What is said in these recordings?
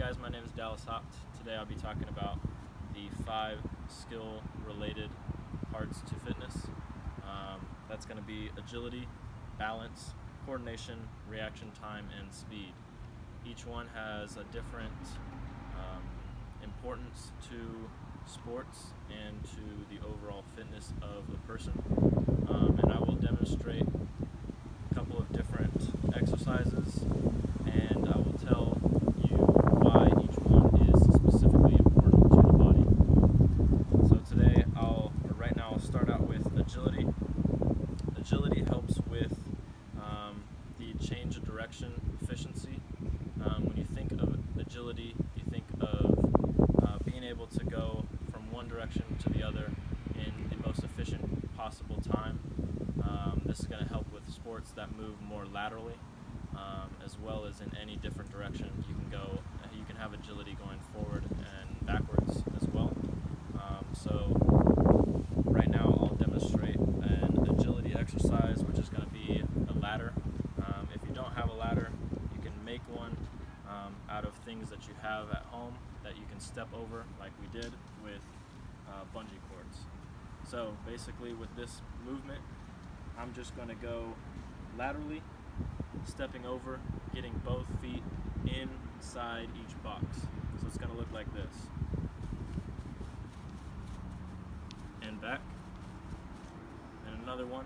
guys, my name is Dallas Hopt. Today I'll be talking about the 5 skill-related parts to fitness. That's going to be agility, balance, coordination, reaction time, and speed. Each one has a different importance to sports and to the overall fitness of the person. And I will demonstrate a couple of different exercises, and I will tell you why each one is specifically important to the body. So today, right now I'll start out with agility. Agility helps with the change of direction efficiency. When you think of agility, you think of being able to go from one direction to the other in the most efficient possible time. This is going to help with sports that move more laterally, as well as in any different direction. You can have agility going forward and backwards as well. So right now I'll demonstrate an agility exercise, which is going to be a ladder. If you don't have a ladder, you can make one out of things that you have at home that you can step over, like we did with bungee cords. So basically with this movement, I'm just going to go laterally, stepping over, getting both feet inside each box. So it's going to look like this. And back. And another one,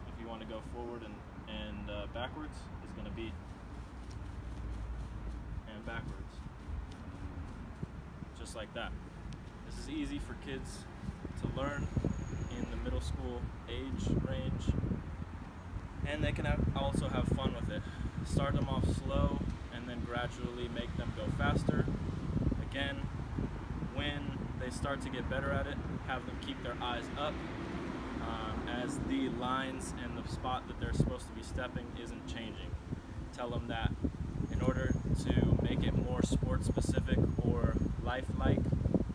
if you want to go forward and backwards, is going to be and backwards. Just like that. This is easy for kids to learn in the middle school age range, and they can also have fun with it. Start them off slow and then gradually make them go faster. Again, when they start to get better at it, have them keep their eyes up as the lines and the spot that they're supposed to be stepping isn't changing. Tell them that in order to make it more sport specific or lifelike,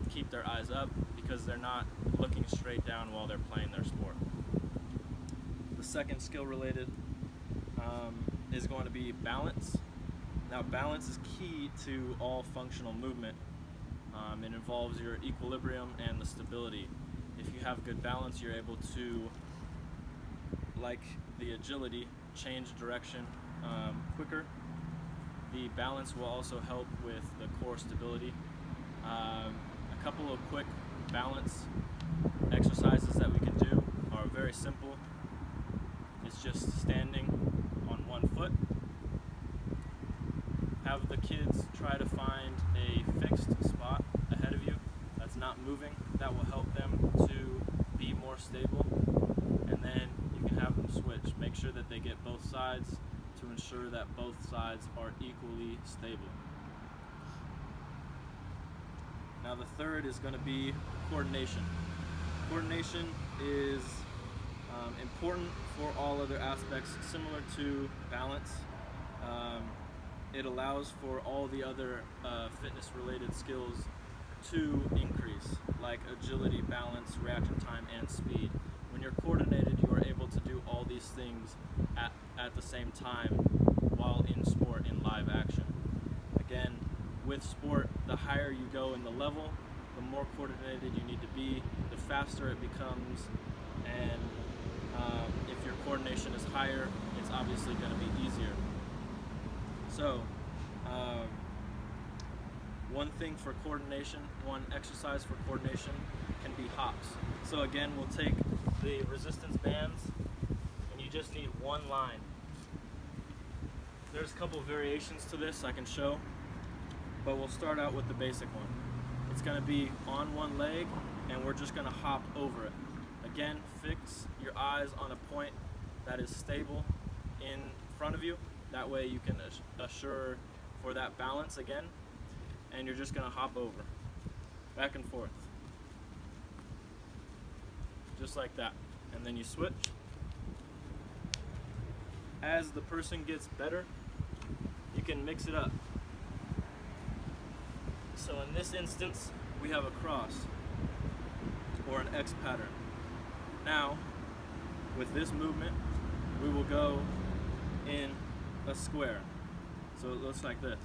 keep their eyes up, because they're not looking straight down while they're playing their sport. The second skill related is going to be balance. Now balance is key to all functional movement. It involves your equilibrium and the stability. If you have good balance, you're able to, like the agility, change direction quicker. The balance will also help with the core stability. A couple of quick balance exercises that we can do are very simple. It's just standing on one foot. Have the kids try to find a fixed spot ahead of you that's not moving. That will help them to be more stable. And then you can have them switch. Make sure that they get both sides to ensure that both sides are equally stable. Now the third is going to be coordination. Coordination is important for all other aspects, similar to balance. It allows for all the other fitness-related skills to increase, like agility, balance, reaction time, and speed. When you're coordinated, you are able to do all these things at the same time while in sport, in live action. Again, with sport, the higher you go in the level, the more coordinated you need to be, the faster it becomes, and if your coordination is higher, it's obviously going to be easier. So, one thing for coordination, one exercise for coordination can be hops. So again, we'll take the resistance bands, and you just need one line. There's a couple of variations to this I can show, but we'll start out with the basic one. It's going to be on one leg, and we're just going to hop over it. Again, fix your eyes on a point that is stable in front of you. That way you can assure for that balance again, and you're just going to hop over, back and forth, just like that. And then you switch. As the person gets better, you can mix it up. So in this instance, we have a cross or an X pattern. Now, with this movement, we will go in a square. So it looks like this.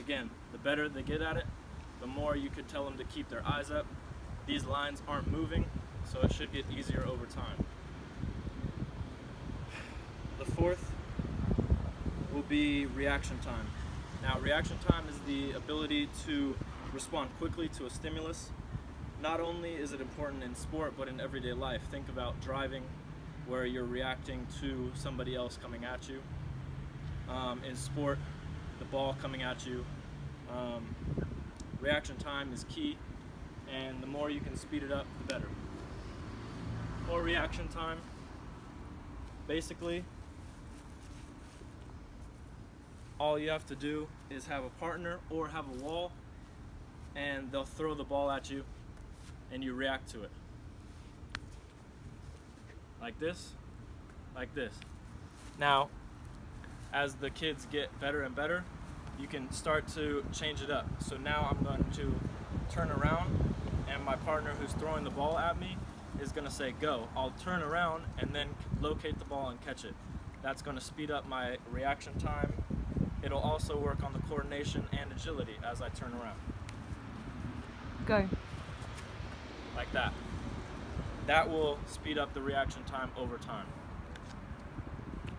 Again, the better they get at it, the more you could tell them to keep their eyes up. These lines aren't moving, so it should get easier over time. The fourth will be reaction time. Now, reaction time is the ability to respond quickly to a stimulus. Not only is it important in sport, but in everyday life. Think about driving, where you're reacting to somebody else coming at you. In sport, the ball coming at you. Reaction time is key, and the more you can speed it up, the better. For reaction time, basically, all you have to do is have a partner or have a wall, and they'll throw the ball at you, and you react to it. Like this, like this. Now, as the kids get better and better, you can start to change it up. So now I'm going to turn around, and my partner who's throwing the ball at me is going to say go. I'll turn around and then locate the ball and catch it. That's going to speed up my reaction time. It'll also work on the coordination and agility as I turn around. Go. Like that. That will speed up the reaction time over time.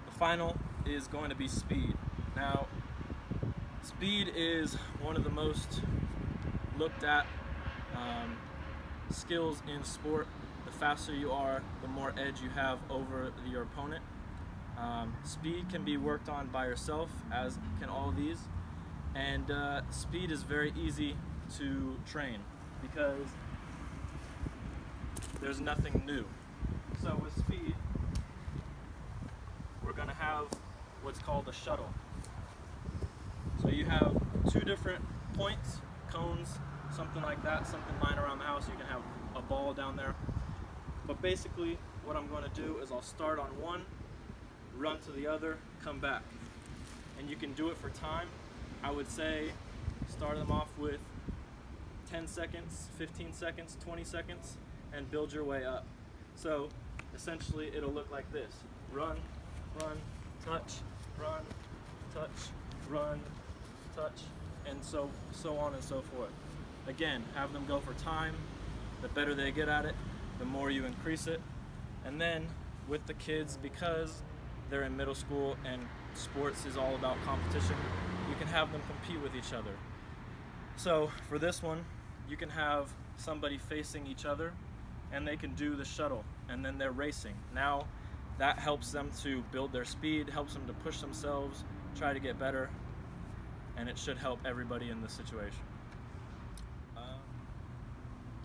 The final is going to be speed. Now, speed is one of the most looked at skills in sport. The faster you are, the more edge you have over your opponent. Speed can be worked on by yourself, as can all of these. And speed is very easy to train because there's nothing new. So with speed, we're going to have what's called a shuttle. So you have two different points, cones, something like that, something lying around the house. You can have a ball down there. But basically, what I'm going to do is I'll start on one, run to the other, come back. And you can do it for time. I would say start them off with 10 seconds, 15 seconds, 20 seconds, and build your way up. So essentially it'll look like this. Run, run, touch, run, touch, run, touch, and so on and so forth. Again, have them go for time. The better they get at it, the more you increase it. And then with the kids, because they're in middle school and sports is all about competition, you can have them compete with each other. So for this one, you can have somebody facing each other and they can do the shuttle, and then they're racing. Now that helps them to build their speed, helps them to push themselves, try to get better, and it should help everybody in this situation.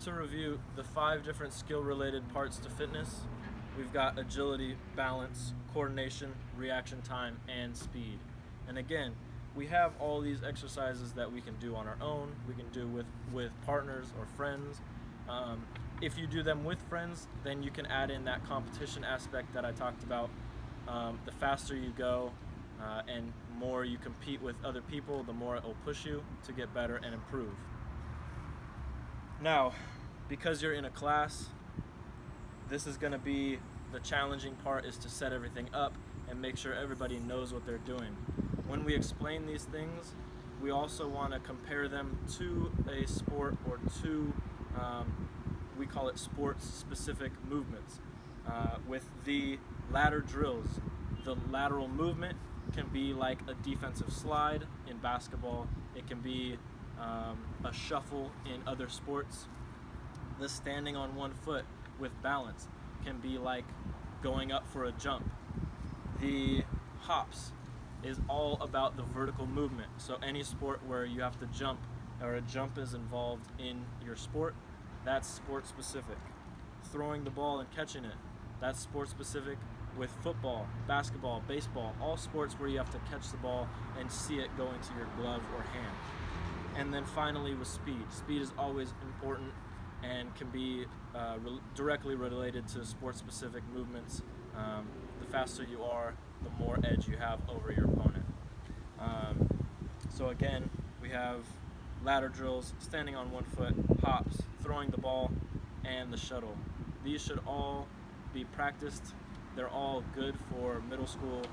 To review the 5 different skill-related parts to fitness, we've got agility, balance, coordination, reaction time, and speed. And again, we have all these exercises that we can do on our own, we can do with partners or friends. If you do them with friends, then you can add in that competition aspect that I talked about. The faster you go and more you compete with other people, the more it will push you to get better and improve. Now, because you're in a class, this is going to be the challenging part, is to set everything up and make sure everybody knows what they're doing. When we explain these things, we also want to compare them to a sport or to, we call it sports-specific movements. With the ladder drills, the lateral movement can be like a defensive slide in basketball. It can be a shuffle in other sports. The standing on one foot with balance can be like going up for a jump. The hops is all about the vertical movement. So any sport where you have to jump or a jump is involved in your sport, that's sport specific. Throwing the ball and catching it, that's sport specific. With football, basketball, baseball, all sports where you have to catch the ball and see it go into your glove or hand. And then finally with speed. Speed is always important and can be directly related to sport-specific movements. The faster you are, the more edge you have over your opponent. So again, we have ladder drills, standing on one foot, hops, throwing the ball, and the shuttle. These should all be practiced. They're all good for middle school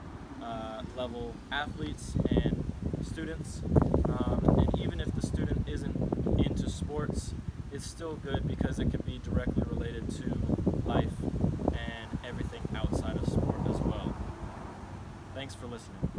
level athletes and students. And it's still good because it can be directly related to life and everything outside of sport as well. Thanks for listening.